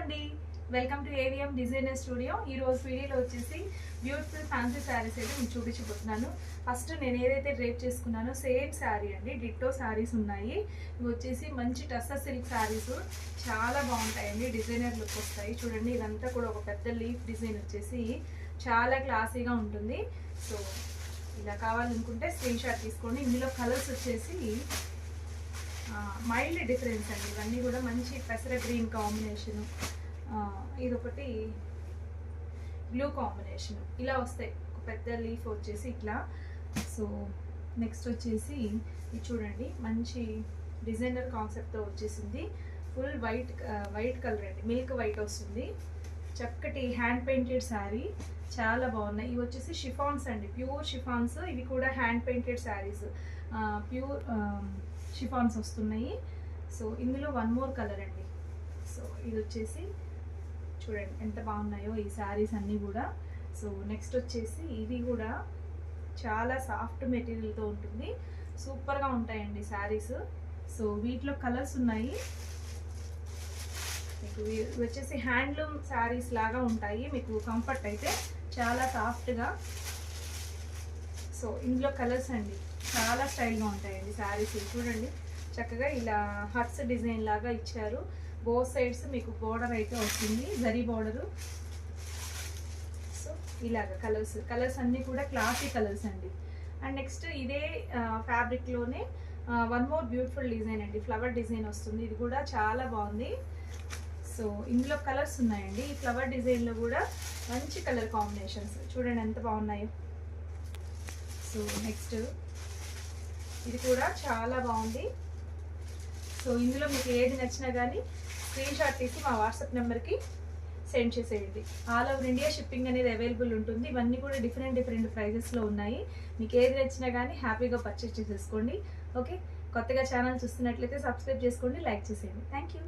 అండి, welcome to AVM designer studio. ఈ రోజు వీడియోలో వచ్చేసి బ్యూటిఫుల్ ఫ్యాన్సీ శారీస్ అయితే మీకు చూపించబోతున్నాను. ఫస్ట్ నేను ఏదైతే డ్రేప్ చేసుకున్నానో సేమ్ శారీ అండి, డిట్టో శారీస్ ఉన్నాయి. ఇవి వచ్చేసి మంచి టస్సర్ సిల్క్ శారీస్, చాలా బాగుంటాయండి. డిజైనర్ లుక్ వస్తాయి. చూడండి, ఇదంతా కూడా ఒక పెద్ద లీఫ్ డిజైన్ వచ్చేసి చాలా క్లాసీగా ఉంటుంది. సో ఇలా కావాలనుకుంటే స్క్రీన్ షాట్ తీసుకోండి. ఇందులో కలర్స్ వచ్చేసి మైల్డ్ డిఫరెన్స్ అండి. ఇవన్నీ కూడా మంచి పెసర గ్రీన్ కాంబినేషను, ఇదొకటి బ్లూ కాంబినేషన్, ఇలా వస్తాయి. ఒక పెద్ద లీఫ్ వచ్చేసి ఇట్లా. సో నెక్స్ట్ వచ్చేసి ఇది చూడండి, మంచి డిజైనర్ కాన్సెప్ట్తో వచ్చేసింది. ఫుల్ వైట్ కలర్ అండి, మిల్క్ వైట్ వస్తుంది. చక్కటి హ్యాండ్ పెయింటెడ్ శారీ, చాలా బాగున్నాయి. ఇవి వచ్చేసి షిఫాన్స్ అండి, ప్యూర్ షిఫాన్స్. ఇవి కూడా hand painted saris, pure chiffons వస్తున్నాయి. సో ఇందులో వన్ మోర్ కలర్ అండి. సో ఇది వచ్చేసి చూడండి ఎంత బాగున్నాయో ఈ శారీస్ అన్నీ కూడా. సో నెక్స్ట్ వచ్చేసి ఇవి కూడా చాలా సాఫ్ట్ మెటీరియల్తో ఉంటుంది, సూపర్గా ఉంటాయండి శారీస్. సో వీటిలో కలర్స్ ఉన్నాయి. మీకు వచ్చేసి హ్యాండ్లూమ్ శారీస్ లాగా ఉంటాయి, మీకు కంఫర్ట్ అయితే చాలా సాఫ్ట్గా. సో ఇందులో కలర్స్ అండి చాలా స్టైల్గా ఉంటాయండి శారీస్. చూడండి, చక్కగా ఇలా హర్ట్స్ డిజైన్ లాగా ఇచ్చారు. బోత్ సైడ్స్ మీకు బోర్డర్ అయితే వస్తుంది, జరీ బోర్డరు. సో ఇలాగ కలర్స్ అన్నీ కూడా క్లాసీ కలర్స్ అండి. అండ్ నెక్స్ట్ ఇదే ఫ్యాబ్రిక్లోనే వన్ మోర్ బ్యూటిఫుల్ డిజైన్ అండి, ఫ్లవర్ డిజైన్ వస్తుంది. ఇది కూడా చాలా బాగుంది. సో ఇందులో కలర్స్ ఉన్నాయండి. ఈ ఫ్లవర్ డిజైన్లో కూడా మంచి కలర్ కాంబినేషన్స్ చూడండి ఎంత బాగున్నాయో. సో నెక్స్ట్ ఇది కూడా చాలా బాగుంది. సో ఇందులో మీకు ఏది నచ్చినా కానీ స్క్రీన్ షాట్ తీసి మా వాట్సాప్ నెంబర్కి సెండ్ చేసేయండి. ఆల్ ఓవర్ ఇండియా షిప్పింగ్ అనేది అవైలబుల్ ఉంటుంది. ఇవన్నీ కూడా డిఫరెంట్ ప్రైజెస్లో ఉన్నాయి. మీకు ఏది నచ్చినా కానీ హ్యాపీగా పర్చేస్ చేసేసుకోండి. ఓకే, కొత్తగా ఛానల్ చూస్తున్నట్లయితే సబ్స్క్రైబ్ చేసుకోండి, లైక్ చేసేయండి. Thank you.